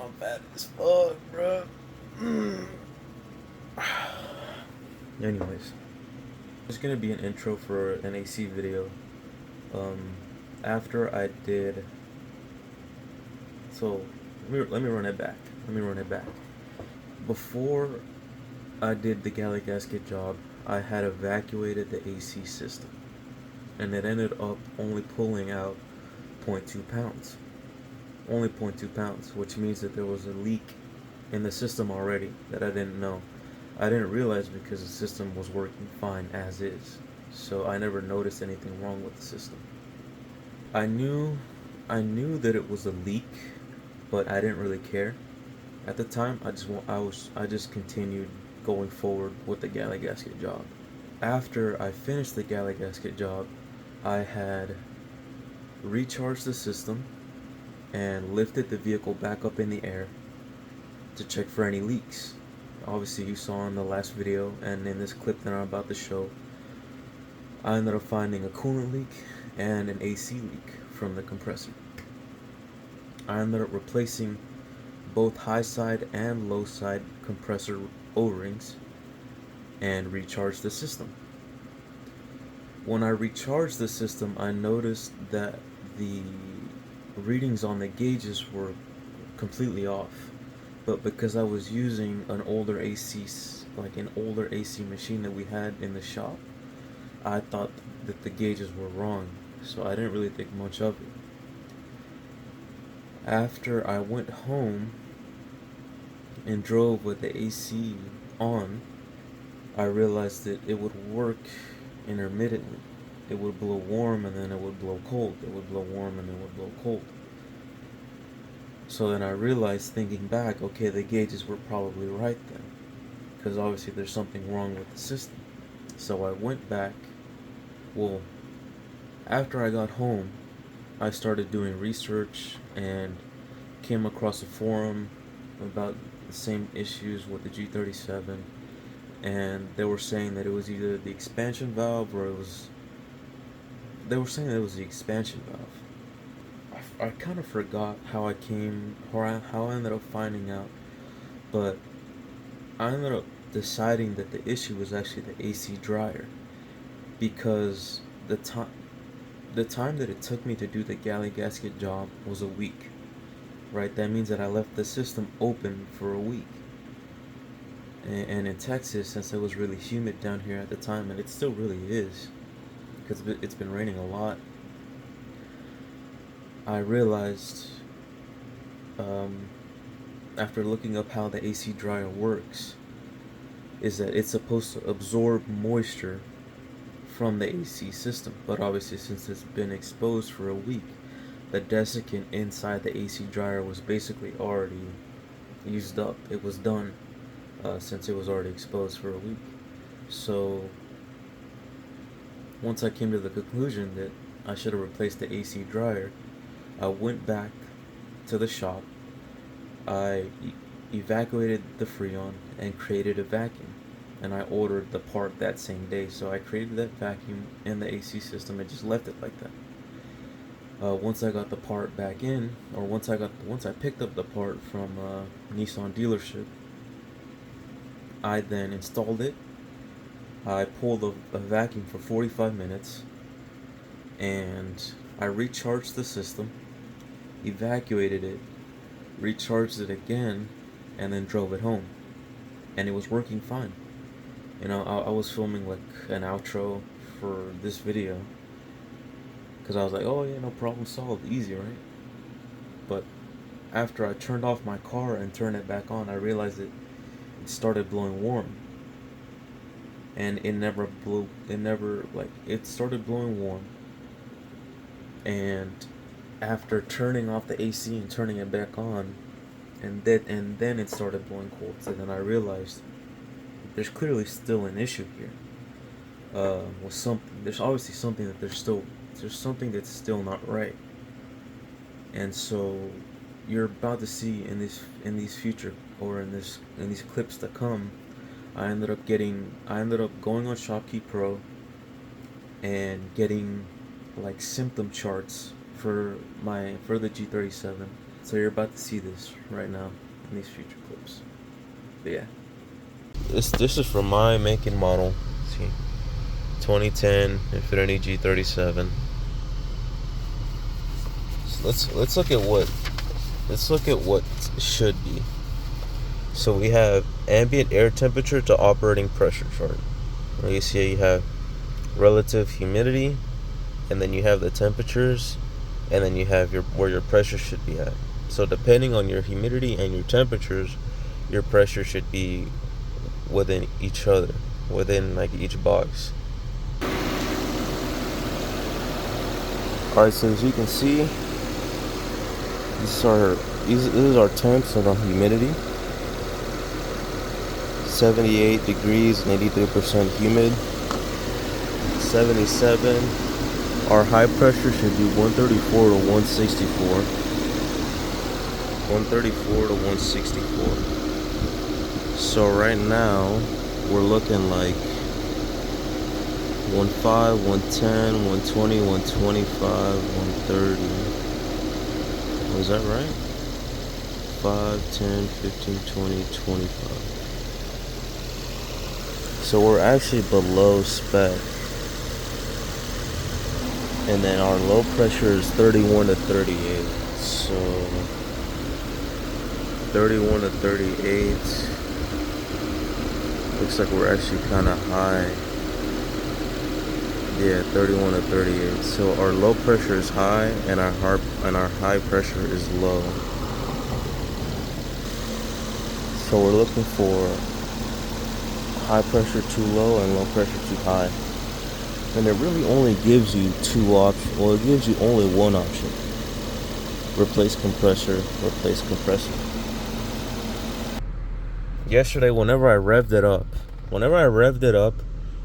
I'm fat as fuck, bro. Anyways, there's gonna be an intro for an AC video. Um, after I did, so let me run it back. Let me run it back. Before I did the Galley Gasket job, I had evacuated the AC system, and it ended up only pulling out zero point 0.2 pounds. Only zero point 0.2 pounds, which means that there was a leak in the system already that I didn't know. I didn't realize because the system was working fine as is. So I never noticed anything wrong with the system. I knew I knew that it was a leak, but I didn't really care. At the time, I just continued going forward with the Galley Gasket job. After I finished the Galley Gasket job, I had recharged the system and lifted the vehicle back up in the air to check for any leaks. Obviously, you saw in the last video and in this clip that I'm about to show, I ended up finding a coolant leak and an AC leak from the compressor. I ended up replacing both high side and low side compressor O-rings and recharged the system. When I recharged the system, I noticed that the readings on the gauges were completely off. But because I was using an older AC machine that we had in the shop, I thought that the gauges were wrong, so I didn't really think much of it. After I went home and drove with the AC on, I realized that it would work intermittently. It would blow warm and then it would blow cold. It would blow warm and then it would blow cold. So then I realized, thinking back, okay, the gauges were probably right then, because obviously there's something wrong with the system. So I went back. Well, after I got home, I started doing research and came across a forum about the same issues with the G37, and they were saying that it was either the expansion valve or they were saying that it was the expansion valve. I kind of forgot how how I ended up finding out, but I ended up deciding that the issue was actually the AC dryer, because the time that it took me to do the Galley Gasket job was a week, right? That means that I left the system open for a week. And in Texas, since it was really humid down here at the time, and it still really is, because it's been raining a lot, I realized, um, after looking up how the AC dryer works, is that it's supposed to absorb moisture from the AC system. But obviously, since it's been exposed for a week, the desiccant inside the AC dryer was basically already used up. It was done, since it was already exposed for a week. So once I came to the conclusion that I should have replaced the AC dryer, I went back to the shop. I evacuated the Freon and created a vacuum. And I ordered the part that same day. So I created that vacuum in the AC system and just left it like that. Once I got the part back in, or once I picked up the part from Nissan dealership, I then installed it. I pulled a vacuum for 45 minutes, and I recharged the system, evacuated it, recharged it again, and then drove it home. And it was working fine. I was filming like an outro for this video because I was like, oh yeah, no problem solved, easy, right? But after I turned off my car and turned it back on, I realized that it started blowing warm. And it started blowing warm. And after turning off the AC and turning it back on, and then it started blowing cold. So then I realized there's clearly still an issue here. With something, there's obviously something that there's something that's still not right. And so you're about to see in these future, or in these clips to come, I ended up going on Shopkeep Pro and getting like symptom charts for the G37 So you're about to see this right now in these future clips. But yeah. This is from my make and model. Let's see. 2010 Infiniti G37. So let's look at what should be. So we have ambient air temperature to operating pressure chart. You see you have relative humidity, and then you have the temperatures, and then you have where your pressure should be at. So depending on your humidity and your temperatures, your pressure should be within each other, within like each box. Alright, so as you can see, this is our temps and our humidity. 78 degrees and 83% humid. 77. Our high pressure should be 134 to 164. 134 to 164. So right now we're looking like 105, 110, 120, 125, 130. Was that right? 5, 10, 15, 20, 25. So we're actually below spec. And then our low pressure is 31 to 38. So 31 to 38. Looks like we're actually kind of high. Yeah, 31 to 38. So our low pressure is high and our high pressure is low. So we're looking for high pressure too low and low pressure too high. And it really only gives you two options. Well, it gives you only one option. Replace compressor, replace compressor. Yesterday, whenever I revved it up,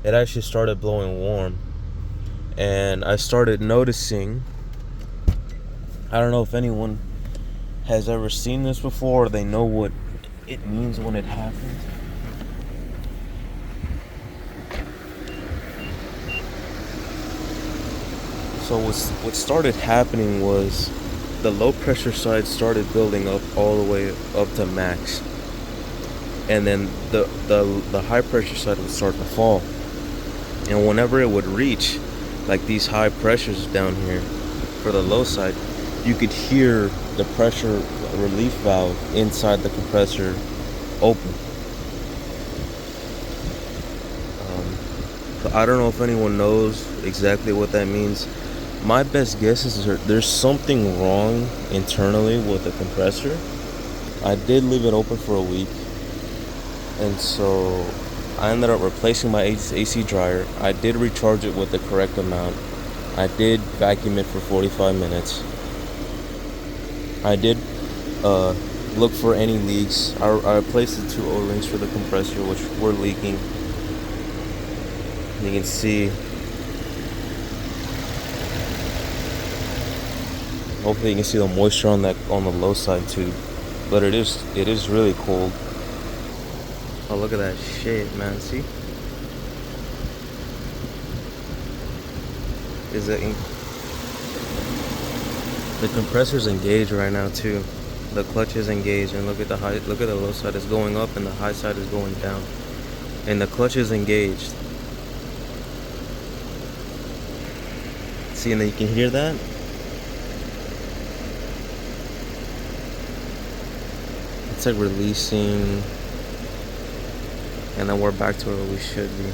it actually started blowing warm. And I started noticing, I don't know if anyone has ever seen this before or they know what it means when it happens. So what started happening was the low pressure side started building up all the way up to max, and then the high pressure side would start to fall. And whenever it would reach like these high pressures down here for the low side, you could hear the pressure relief valve inside the compressor open. So I don't know if anyone knows exactly what that means. My best guess is there's something wrong internally with the compressor. I did leave it open for a week, and so I ended up replacing my AC dryer. I did recharge it with the correct amount. I did vacuum it for 45 minutes. I did look for any leaks. I replaced the two O-rings for the compressor, which were leaking. You can see. Hopefully you can see the moisture on the low side too. But it is really cold. Oh, look at that shit, man. See? The compressor's engaged right now too. The clutch is engaged, and look at the low side is going up and the high side is going down. And the clutch is engaged. See, and then you can hear that? It's like releasing, and then we're back to where we should be.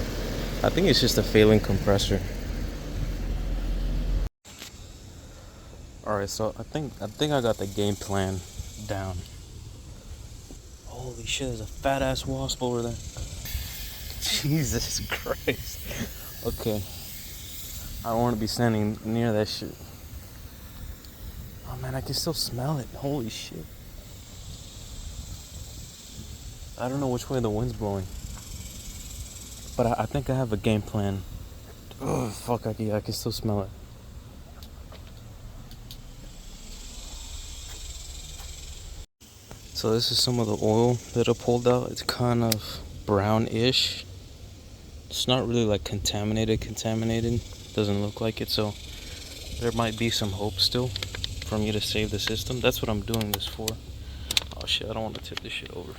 I think it's just a failing compressor. Alright, so I think I got the game plan down. Holy shit, there's a fat ass wasp over there. Jesus Christ. Okay. I don't want to be standing near that shit. Oh man, I can still smell it. Holy shit. I don't know which way the wind's blowing. But I think I have a game plan. Oh, fuck, I can still smell it. So this is some of the oil that I pulled out. It's kind of brownish. It's not really like contaminated. Doesn't look like it, so there might be some hope still. for me to save the system. That's what I'm doing this for. Oh shit, I don't want to tip this shit over.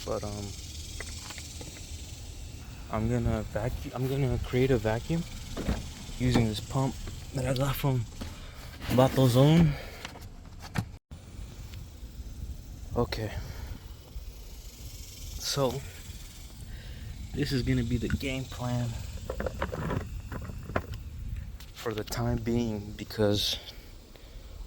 But I'm gonna create a vacuum using this pump that I got from Autozone. Okay. So this is gonna be the game plan for the time being, because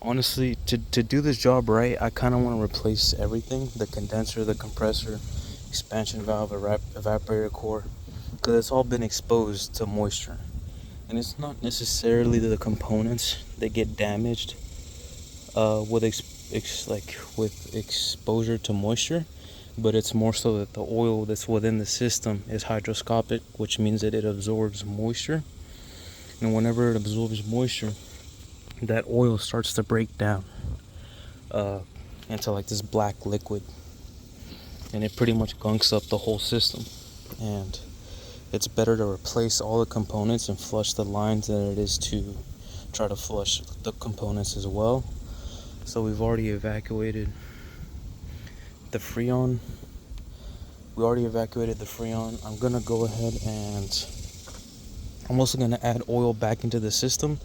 honestly, to do this job right, I kind of want to replace everything: the condenser, the compressor, expansion valve, evaporator core, because it's all been exposed to moisture. And it's not necessarily the components that get damaged with with exposure to moisture, but it's more so that the oil that's within the system is hygroscopic, which means that it absorbs moisture. And whenever it absorbs moisture, that oil starts to break down into like this black liquid, and it pretty much gunks up the whole system. And it's better to replace all the components and flush the lines than it is to try to flush the components as well. So we've already evacuated the Freon. I'm gonna go ahead and I'm also gonna add oil back into the system,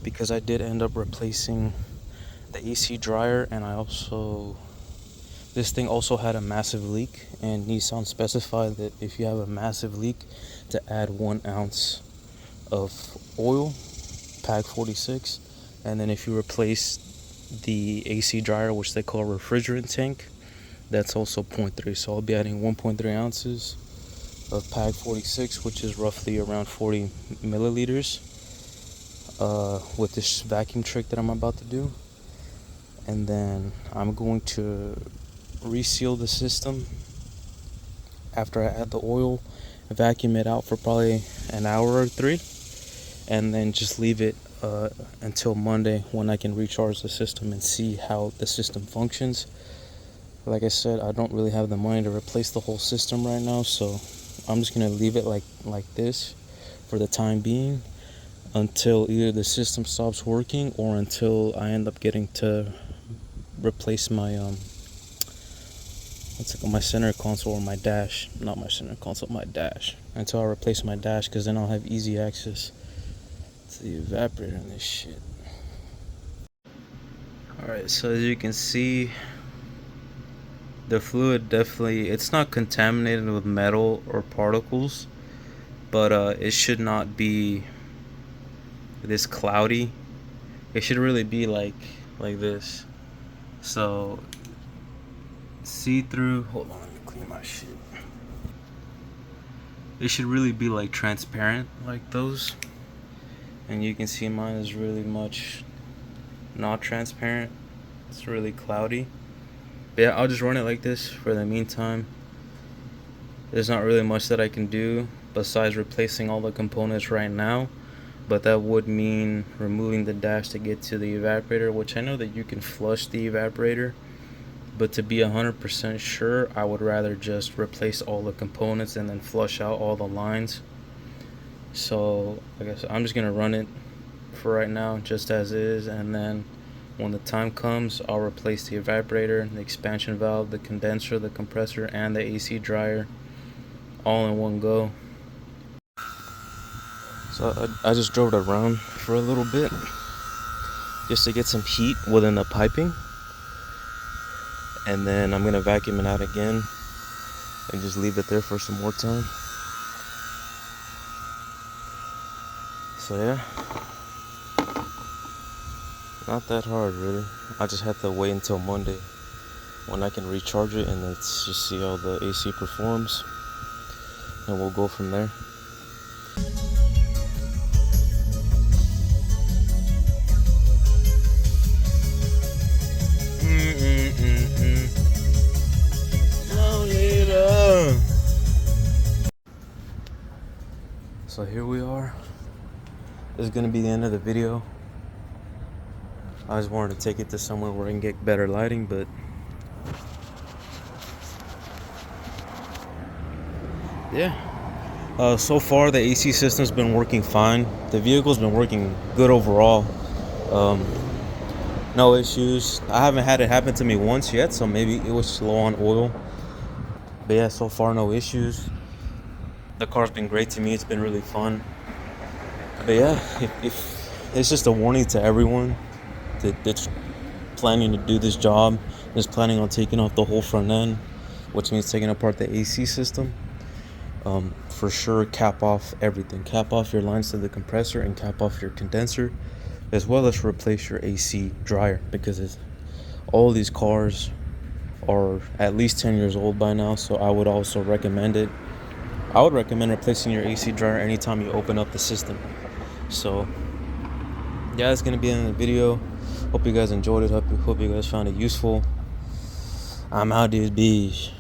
because I did end up replacing the AC dryer, and this thing also had a massive leak, and Nissan specified that if you have a massive leak, to add 1 ounce of oil, PAG 46, and then if you replace the AC dryer, which they call a refrigerant tank, that's also 0.3. So I'll be adding 1.3 ounces of PAG 46, which is roughly around 40 milliliters, with this vacuum trick that I'm about to do. And then I'm going to reseal the system after I add the oil, vacuum it out for probably an hour or 3, and then just leave it until Monday, when I can recharge the system and see how the system functions. Like I said, I don't really have the money to replace the whole system right now, so I'm just gonna leave it like this for the time being, until either the system stops working or until I end up getting to replace my my center console, or my dash. Not my center console, my dash. Until I replace my dash, because then I'll have easy access to the evaporator and this shit. Alright, so as you can see, the fluid definitely, it's not contaminated with metal or particles, but it should not be this cloudy. It should really be like this. So see through, hold on, let me clean my shit. It should really be like transparent like those, and you can see mine is really much not transparent. It's really cloudy. But yeah, I'll just run it like this for the meantime. There's not really much that I can do besides replacing all the components right now, but that would mean removing the dash to get to the evaporator, which I know that you can flush the evaporator, but to be 100% sure, I would rather just replace all the components and then flush out all the lines. So I guess I'm just gonna run it for right now just as is, and then when the time comes, I'll replace the evaporator, the expansion valve, the condenser, the compressor, and the AC dryer all in one go. So I just drove it around for a little bit just to get some heat within the piping, and then I'm gonna vacuum it out again and just leave it there for some more time. So yeah, not that hard really. I just have to wait until Monday when I can recharge it, and let's just see how the AC performs, and we'll go from there. So here we are. This is gonna be the end of the video. I just wanted to take it to somewhere where I can get better lighting, but yeah. So far the AC system's been working fine. The vehicle's been working good overall. Um, no issues. I haven't had it happen to me once yet, so maybe it was slow on oil. But yeah, so far no issues. The car's been great to me. It's been really fun. But yeah, if it's just a warning to everyone that's planning to do this job, is planning on taking off the whole front end, which means taking apart the AC system. For sure, cap off everything. Cap off your lines to the compressor and cap off your condenser, as well as replace your AC dryer, because all these cars are at least 10 years old by now. So I would also recommend it. I would recommend replacing your AC dryer anytime you open up the system. So yeah, it's gonna be in the video. Hope you guys enjoyed it. Hope you guys found it useful. I'm out, dude. Bees.